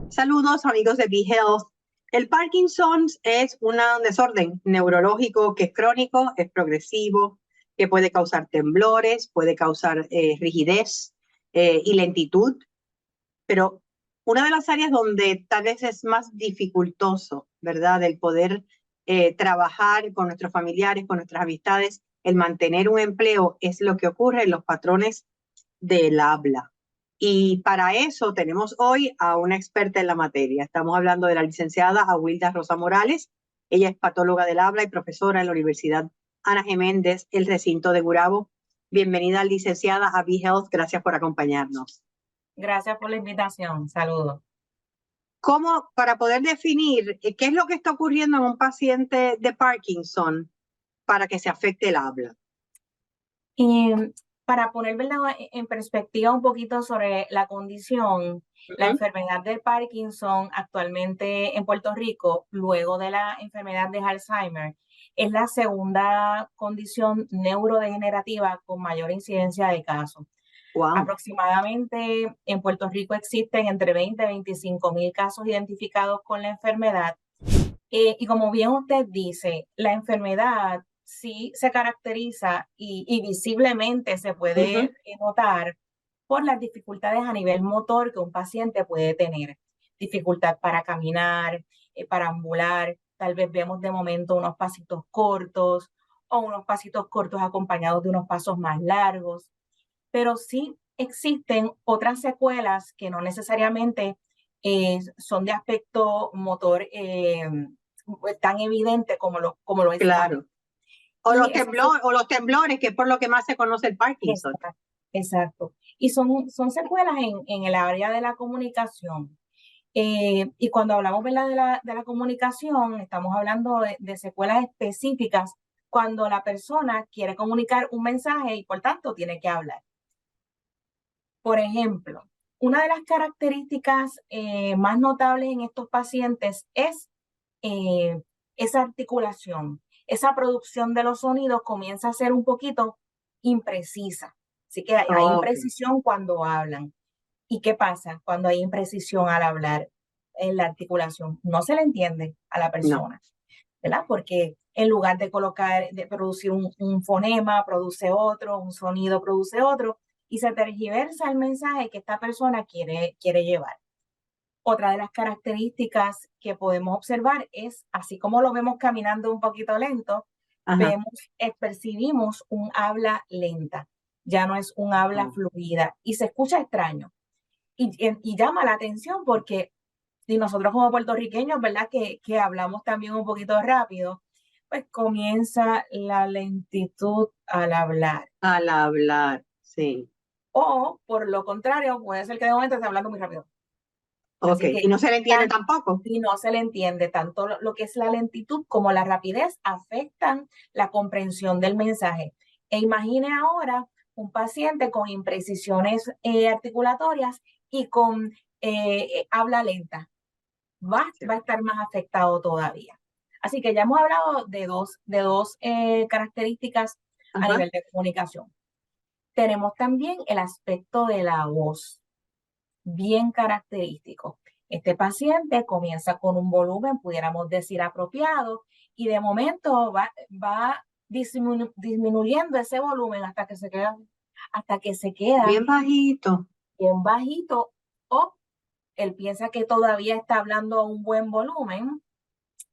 Saludos amigos de BeHealth. El Parkinson's es un desorden neurológico que es crónico, es progresivo, que puede causar temblores, puede causar rigidez y lentitud, pero una de las áreas donde tal vez es más dificultoso, ¿verdad? El poder trabajar con nuestros familiares, con nuestras amistades, el mantener un empleo es lo que ocurre en los patrones del habla. Y para eso tenemos hoy a una experta en la materia. Estamos hablando de la licenciada Awilda Rosa Morales. Ella es patóloga del habla y profesora en la Universidad Ana G. Méndez, el recinto de Gurabo. Bienvenida, licenciada, a BeHealth. Gracias por acompañarnos. Gracias por la invitación. Saludos. ¿Cómo, para poder definir qué es lo que está ocurriendo en un paciente de Parkinson para que se afecte el habla? Para poner, ¿verdad?, en perspectiva un poquito sobre la condición, la enfermedad de Parkinson actualmente en Puerto Rico, luego de la enfermedad de Alzheimer, es la segunda condición neurodegenerativa con mayor incidencia de casos. Wow. Aproximadamente en Puerto Rico existen entre 20 y 25 mil casos identificados con la enfermedad. Y como bien usted dice, la enfermedad sí se caracteriza y visiblemente se puede notar por las dificultades a nivel motor que un paciente puede tener. Dificultad para caminar, para ambular, tal vez vemos de momento unos pasitos cortos o unos pasitos cortos acompañados de unos pasos más largos, pero sí existen otras secuelas que no necesariamente son de aspecto motor tan evidente como lo es. Claro. O Y los temblores, que es por lo que más se conoce el Parkinson. Exacto. Y son secuelas en el área de la comunicación. Y cuando hablamos, ¿verdad?, de la comunicación, estamos hablando de secuelas específicas cuando la persona quiere comunicar un mensaje y por tanto tiene que hablar. Por ejemplo, una de las características más notables en estos pacientes es esa articulación, esa producción de los sonidos comienza a ser un poquito imprecisa. Así que hay imprecisión cuando hablan. ¿Y qué pasa cuando hay imprecisión al hablar en la articulación? No se le entiende a la persona, ¿verdad? Porque en lugar de producir un fonema, produce otro, un sonido produce otro, y se tergiversa el mensaje que esta persona quiere llevar. Otra de las características que podemos observar es, así como lo vemos caminando un poquito lento, percibimos un habla lenta, ya no es un habla fluida y se escucha extraño. Y llama la atención porque y nosotros como puertorriqueños, ¿verdad?, que hablamos también un poquito rápido, pues comienza la lentitud al hablar. Al hablar, sí. O, por lo contrario, puede ser que de momento esté hablando muy rápido. Así que, y no se le entiende tampoco. Y no se le entiende. Tanto lo que es la lentitud como la rapidez afectan la comprensión del mensaje. E imagine ahora un paciente con imprecisiones articulatorias y con habla lenta. Va a estar más afectado todavía. Así que ya hemos hablado de dos características a nivel de comunicación. Tenemos también el aspecto de la voz, bien característico. Este paciente comienza con un volumen, pudiéramos decir, apropiado, y de momento va disminuyendo ese volumen hasta que se queda bien bajito. Bien bajito, o él piensa que todavía está hablando a un buen volumen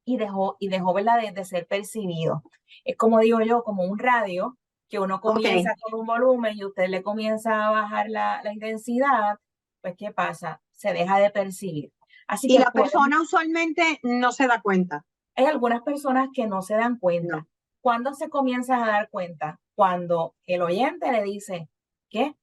y dejó ¿verdad?, de ser percibido. Es como digo yo, como un radio, que uno comienza con un volumen y usted le comienza a bajar la intensidad, pues ¿qué pasa? Se deja de percibir. Así Y que la persona usualmente no se da cuenta. hay algunas personas que no se dan cuenta. No. ¿Cuándo se comienza a dar cuenta? Cuando el oyente le dice, ¿qué?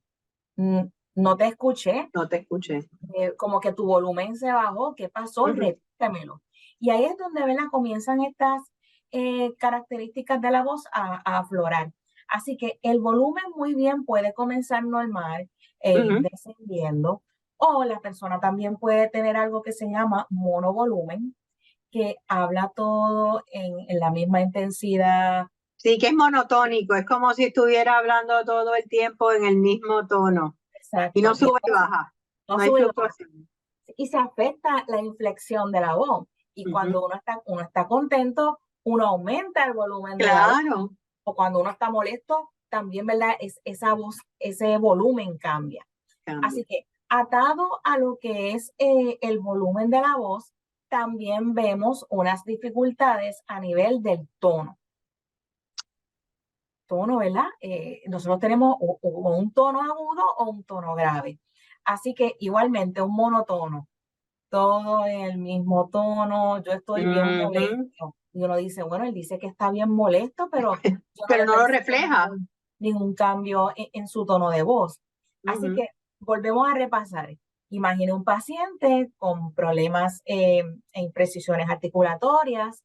No te escuché. No te escuché. Como que tu volumen se bajó, ¿qué pasó? Repítemelo. Y ahí es donde, ¿verdad?, comienzan estas características de la voz a aflorar. Así que el volumen muy bien puede comenzar normal, descendiendo, o la persona también puede tener algo que se llama monovolumen, que habla todo en la misma intensidad. Sí, que es monotónico, es como si estuviera hablando todo el tiempo en el mismo tono. Exacto. Y no sube y baja, No no hay sube y baja. fluctuación. y se afecta la inflexión de la voz. Y cuando uno está contento, uno aumenta el volumen de la voz. Claro. O cuando uno está molesto, también, ¿verdad? Esa voz, ese volumen cambia. Así que atado a lo que es el volumen de la voz, también vemos unas dificultades a nivel del tono. Tono, ¿verdad? Nosotros tenemos o un tono agudo o un tono grave. Así que igualmente un monotono, todo en el mismo tono, yo estoy bien molesto. Y uno dice, bueno, él dice que está bien molesto, pero yo Pero no lo refleja. Ningún cambio en su tono de voz. Así que volvemos a repasar. Imagine un paciente con problemas e imprecisiones articulatorias,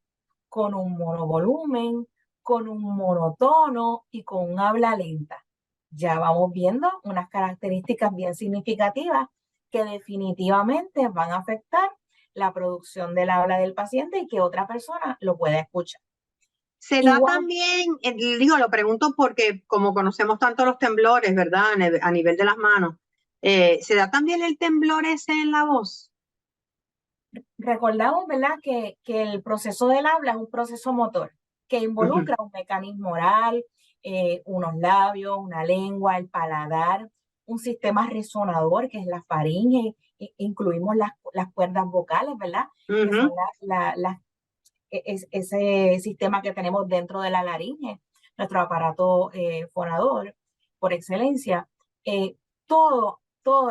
con un monovolumen, con un monotono y con un habla lenta. Ya vamos viendo unas características bien significativas que definitivamente van a afectar la producción del habla del paciente y que otra persona lo pueda escuchar. Se da también, digo, lo pregunto porque como conocemos tanto los temblores, ¿verdad? A nivel de las manos, ¿se da también el temblor ese en la voz? Recordamos, ¿verdad?, que el proceso del habla es un proceso motor que involucra un mecanismo oral, unos labios, una lengua, el paladar, un sistema resonador que es la faringe, incluimos las cuerdas vocales, ¿verdad? Que son ese sistema que tenemos dentro de la laringe, nuestro aparato fonador por excelencia. Todo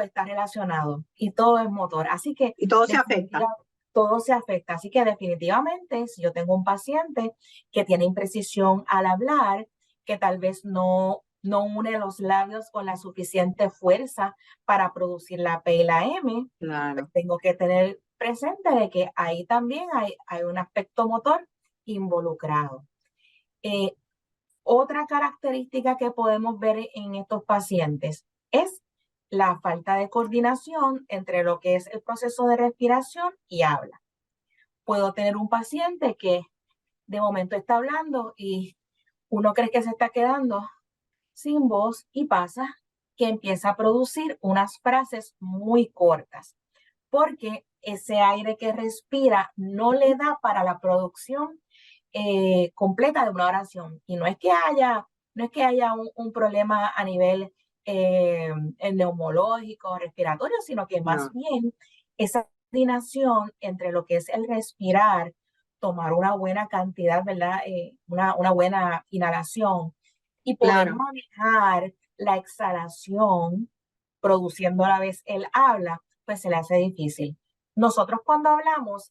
está relacionado y todo es motor. Así que y todo se afecta. Todo se afecta. Así que definitivamente, si yo tengo un paciente que tiene imprecisión al hablar, que tal vez no une los labios con la suficiente fuerza para producir la P y la M, claro, pues tengo que tener presente de que ahí también hay un aspecto motor involucrado. Otra característica que podemos ver en estos pacientes es la falta de coordinación entre lo que es el proceso de respiración y habla. Puedo tener un paciente que de momento está hablando y uno cree que se está quedando sin voz y pasa que empieza a producir unas frases muy cortas, porque ese aire que respira no le da para la producción completa de una oración. Y no es que haya un problema a nivel neumológico, respiratorio, sino que más bien esa coordinación entre lo que es el respirar, tomar una buena cantidad, ¿verdad? Una buena inhalación y poder manejar la exhalación produciendo a la vez el habla, pues se le hace difícil. Nosotros cuando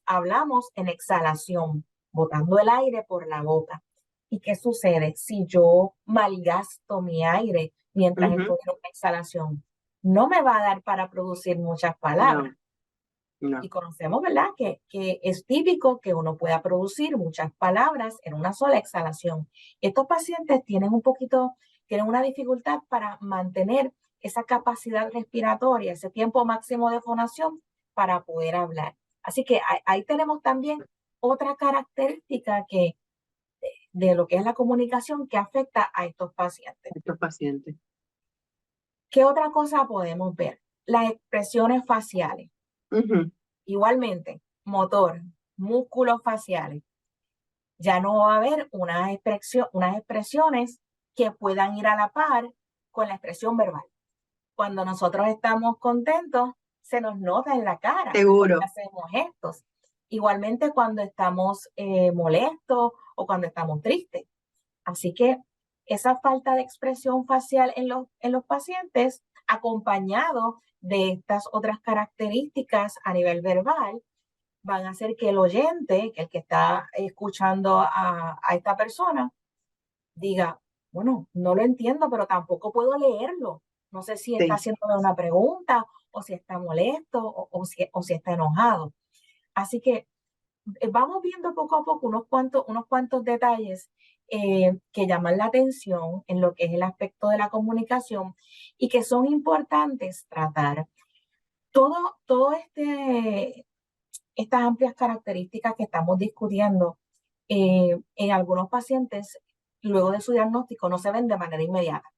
hablamos en exhalación, botando el aire por la boca. ¿Y qué sucede? Si yo malgasto mi aire mientras estoy en una exhalación, no me va a dar para producir muchas palabras. No. Y conocemos, ¿verdad?, que es típico que uno pueda producir muchas palabras en una sola exhalación. Y estos pacientes tienen una dificultad para mantener esa capacidad respiratoria, ese tiempo máximo de fonación para poder hablar. Así que ahí tenemos también otra característica de lo que es la comunicación que afecta a estos pacientes. ¿Qué otra cosa podemos ver? Las expresiones faciales. Igualmente, motor, músculos faciales. Ya no va a haber unas expresiones que puedan ir a la par con la expresión verbal. Cuando nosotros estamos contentos, se nos nota en la cara. Seguro. Hacemos gestos. Igualmente cuando estamos molestos o cuando estamos tristes. Así que esa falta de expresión facial en los pacientes, acompañado de estas otras características a nivel verbal, van a hacer que el oyente, que el que está escuchando a esta persona, diga, bueno, no lo entiendo, pero tampoco puedo leerlo. No sé si está haciéndome una pregunta o si está molesto o si está enojado. Así que vamos viendo poco a poco unos cuantos detalles que llaman la atención en lo que es el aspecto de la comunicación y que son importantes tratar. Estas amplias características que estamos discutiendo en algunos pacientes, luego de su diagnóstico, no se ven de manera inmediata.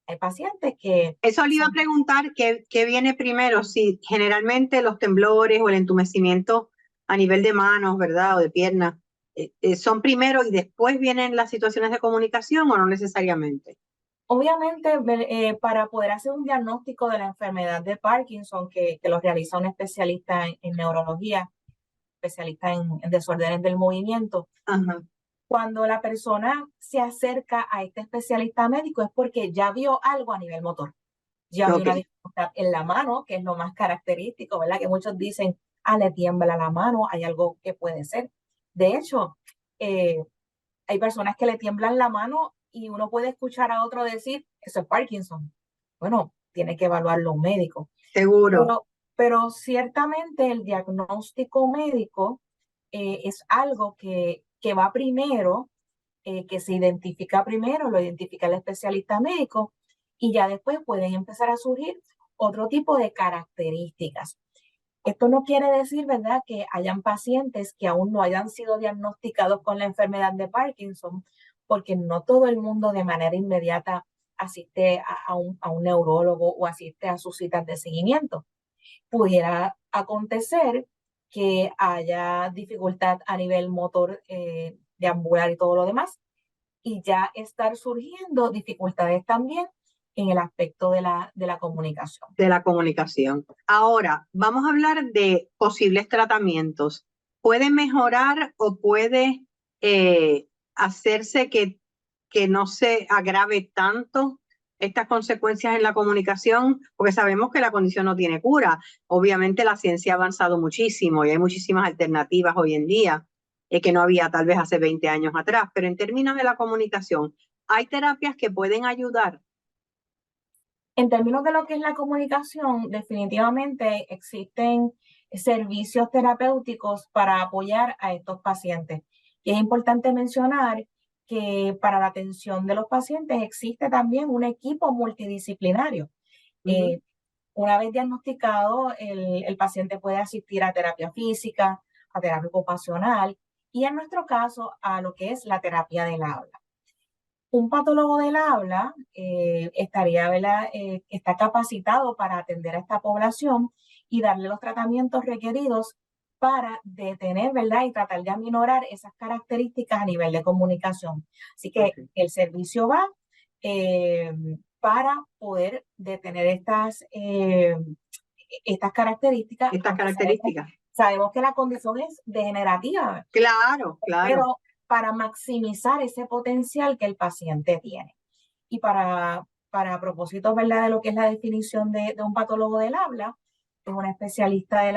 Hay pacientes que Eso le iba a preguntar, ¿qué viene primero? Si generalmente los temblores o el entumecimiento a nivel de manos, ¿verdad? O de piernas, son primero y después vienen las situaciones de comunicación o no necesariamente. obviamente, para poder hacer un diagnóstico de la enfermedad de Parkinson, que lo realiza un especialista en neurología, especialista en desórdenes del movimiento, Ajá, cuando la persona se acerca a este especialista médico es porque ya vio algo a nivel motor. Ya vio ok. una dificultad en la mano, que es lo más característico, ¿verdad? Que muchos dicen, le tiembla la mano, hay algo que puede ser. De hecho, eh, hay personas que le tiemblan la mano y uno puede escuchar a otro decir, eso es Parkinson. Bueno, tiene que evaluarlo un médico. Seguro. Pero ciertamente el diagnóstico médico es algo que va primero, que se identifica primero, lo identifica el especialista médico y ya después pueden empezar a surgir otro tipo de características. Esto no quiere decir, ¿verdad?, que hayan pacientes que aún no hayan sido diagnosticados con la enfermedad de Parkinson, porque no todo el mundo de manera inmediata asiste a un neurólogo o asiste a sus citas de seguimiento. Pudiera acontecer que haya dificultad a nivel motor, de ambular y todo lo demás, y ya estar surgiendo dificultades también en el aspecto de la comunicación. De la comunicación. Ahora, vamos a hablar de posibles tratamientos. ¿Puede mejorar o puede hacerse que no se agrave tanto estas consecuencias en la comunicación? Porque sabemos que la condición no tiene cura. Obviamente la ciencia ha avanzado muchísimo y hay muchísimas alternativas hoy en día que no había tal vez hace 20 años atrás. Pero en términos de la comunicación, ¿hay terapias que pueden ayudar? En términos de lo que es la comunicación, definitivamente existen servicios terapéuticos para apoyar a estos pacientes. Y es importante mencionar que para la atención de los pacientes existe también un equipo multidisciplinario. Ujú. Una vez diagnosticado, el paciente puede asistir a terapia física, a terapia ocupacional y en nuestro caso a lo que es la terapia del habla. Un patólogo del habla estaría, ¿verdad? Está capacitado para atender a esta población y darle los tratamientos requeridos para detener, ¿verdad? Y tratar de aminorar esas características a nivel de comunicación. Así que Okay. el servicio va eh, para poder detener estas características, Estas aunque características. sabemos que la condición es degenerativa, Claro, claro. pero para maximizar ese potencial que el paciente tiene. Y para propósitos, ¿verdad?, de lo que es la definición de un patólogo del habla, es un especialista de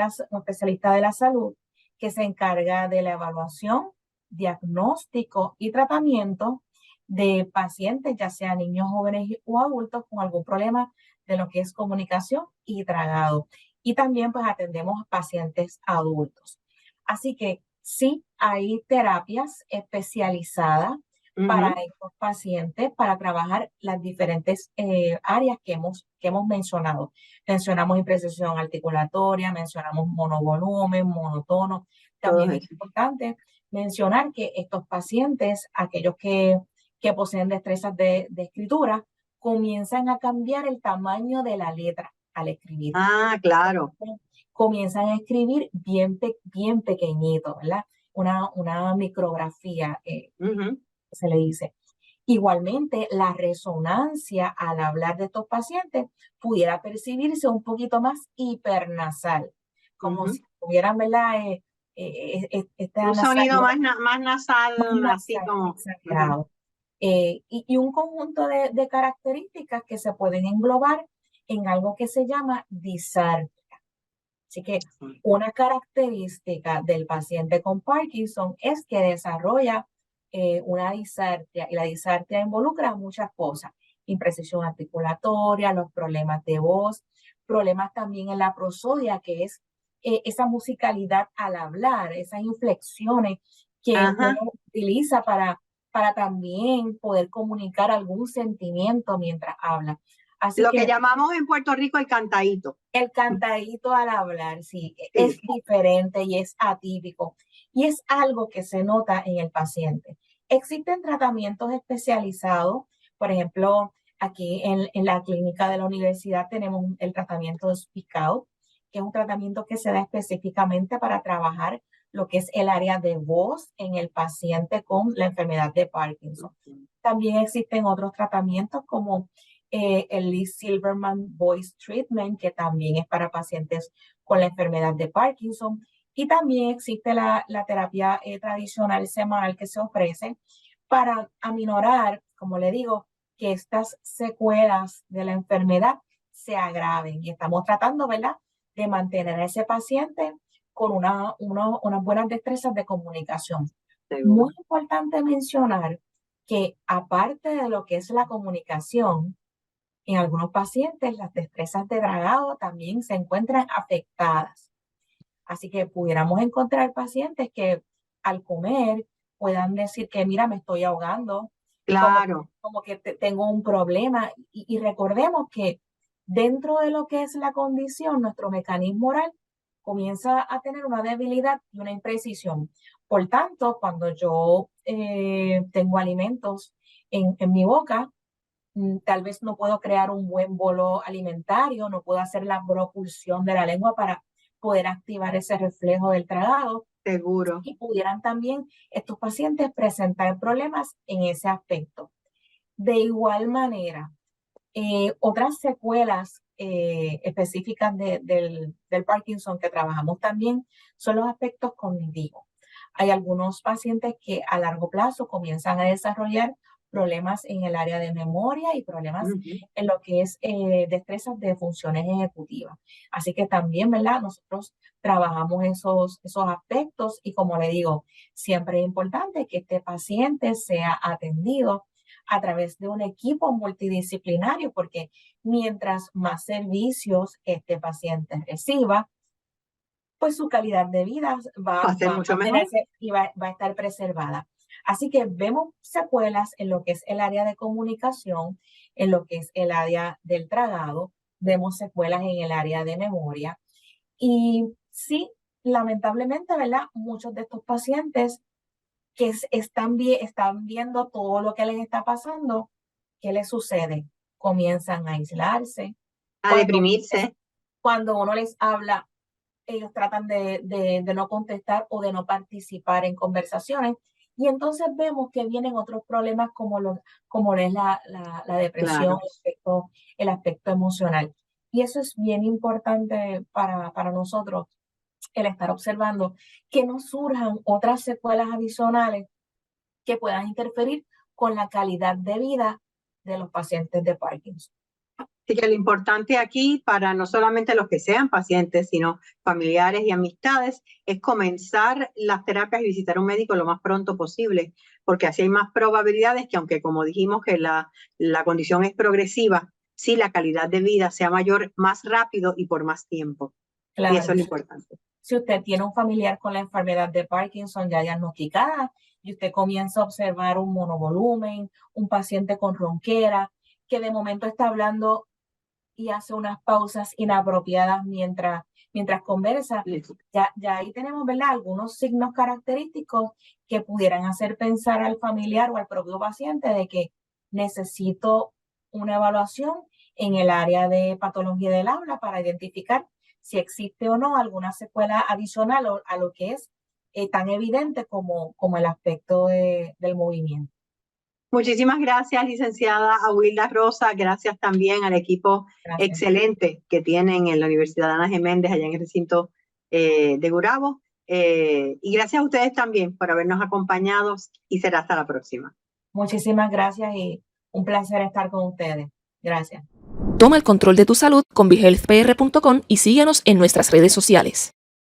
la salud que se encarga de la evaluación, diagnóstico y tratamiento de pacientes, ya sea niños, jóvenes o adultos, con algún problema de lo que es comunicación y tragado. Y también pues atendemos pacientes adultos. Así que sí, hay terapias especializadas para Ujú. estos pacientes para trabajar las diferentes áreas que hemos mencionado. Mencionamos imprecisión articulatoria, mencionamos monovolumen, monotono. Todo También es eso. importante mencionar que estos pacientes, aquellos que poseen destrezas de escritura, comienzan a cambiar el tamaño de la letra al escribir. Ah, claro. Comienzan a escribir bien pequeñito, ¿verdad? Una micrografía, Ujú. se le dice. Igualmente, la resonancia al hablar de estos pacientes pudiera percibirse un poquito más hipernasal, como Ujú. si tuvieran, ¿verdad? Esta Un sonido nasalidad más más nasal, así nasal, como. Ujú. exagerado. Y un conjunto de características que se pueden englobar en algo que se llama disartria. Así que una característica del paciente con Parkinson es que desarrolla una disartria y la disartria involucra muchas cosas, imprecisión articulatoria, los problemas de voz, problemas también en la prosodia, que es esa musicalidad al hablar, esas inflexiones que uno Ajá. utiliza para también poder comunicar algún sentimiento mientras habla. Así Lo que que llamamos en Puerto Rico el cantadito. el cantadito al hablar, sí, es Sí. diferente y es atípico y es algo que se nota en el paciente. Existen tratamientos especializados, por ejemplo, Aquí en la clínica de la universidad tenemos el tratamiento de Speak Out, que es un tratamiento que se da específicamente para trabajar lo que es el área de voz en el paciente con la enfermedad de Parkinson. También existen otros tratamientos como el Lee Silverman Voice Treatment, que también es para pacientes con la enfermedad de Parkinson. Y también existe la terapia tradicional semanal que se ofrece para aminorar, como le digo, que estas secuelas de la enfermedad se agraven. Y estamos tratando, ¿verdad?, de mantener a ese paciente con unas buenas destrezas de comunicación. Muy importante mencionar que aparte de lo que es la comunicación, en algunos pacientes las destrezas de tragado también se encuentran afectadas. Así que pudiéramos encontrar pacientes que al comer puedan decir que, mira, me estoy ahogando. Claro. Como que tengo un problema. Y recordemos que dentro de lo que es la condición, nuestro mecanismo oral comienza a tener una debilidad y una imprecisión. Por tanto, cuando yo tengo alimentos en mi boca, tal vez no puedo crear un buen bolo alimentario, no puedo hacer la propulsión de la lengua para poder activar ese reflejo del tragado. Seguro. Y pudieran también estos pacientes presentar problemas en ese aspecto. De igual manera, otras secuelas específicas del Parkinson que trabajamos también son los aspectos cognitivos. Hay algunos pacientes que a largo plazo comienzan a desarrollar problemas en el área de memoria y problemas en lo que es destrezas de funciones ejecutivas. Así que también, ¿verdad?, nosotros trabajamos esos aspectos y, como le digo, siempre es importante que este paciente sea atendido a través de un equipo multidisciplinario, porque mientras más servicios este paciente reciba, pues su calidad de vida va a ser mucho mejor y va a estar preservada. Así que vemos secuelas en lo que es el área de comunicación, en lo que es el área del tragado, vemos secuelas en el área de memoria. Y sí, lamentablemente, ¿verdad?, muchos de estos pacientes que están viendo todo lo que les está pasando, ¿qué les sucede? Comienzan a aislarse. a deprimirse. Cuando uno les habla, ellos tratan de no contestar o de no participar en conversaciones. Y entonces vemos que vienen otros problemas como es la depresión, Claro. el aspecto emocional. Y eso es bien importante para nosotros, el estar observando que no surjan otras secuelas adicionales que puedan interferir con la calidad de vida de los pacientes de Parkinson. Así que lo importante aquí, para no solamente los que sean pacientes, sino familiares y amistades, es comenzar las terapias y visitar un médico lo más pronto posible, porque así hay más probabilidades que, aunque como dijimos que la condición es progresiva, sí la calidad de vida sea mayor más rápido y por más tiempo. Claro. Y eso es lo importante. Si usted tiene un familiar con la enfermedad de Parkinson ya diagnosticada y usted comienza a observar un monovolumen, un paciente con ronquera, que de momento está hablando y hace unas pausas inapropiadas mientras conversa, ya ahí tenemos, ¿verdad?, algunos signos característicos que pudieran hacer pensar al familiar o al propio paciente de que necesito una evaluación en el área de patología del habla para identificar si existe o no alguna secuela adicional a lo que es tan evidente como el aspecto del movimiento. Muchísimas gracias, licenciada Awilda Rosa. Gracias también al equipo excelente que tienen en la Universidad Ana G. Méndez, allá en el recinto de Gurabo. Y gracias a ustedes también por habernos acompañado y será hasta la próxima. Muchísimas gracias y un placer estar con ustedes. Gracias. Toma el control de tu salud con BeHealthPR.com y síguenos en nuestras redes sociales.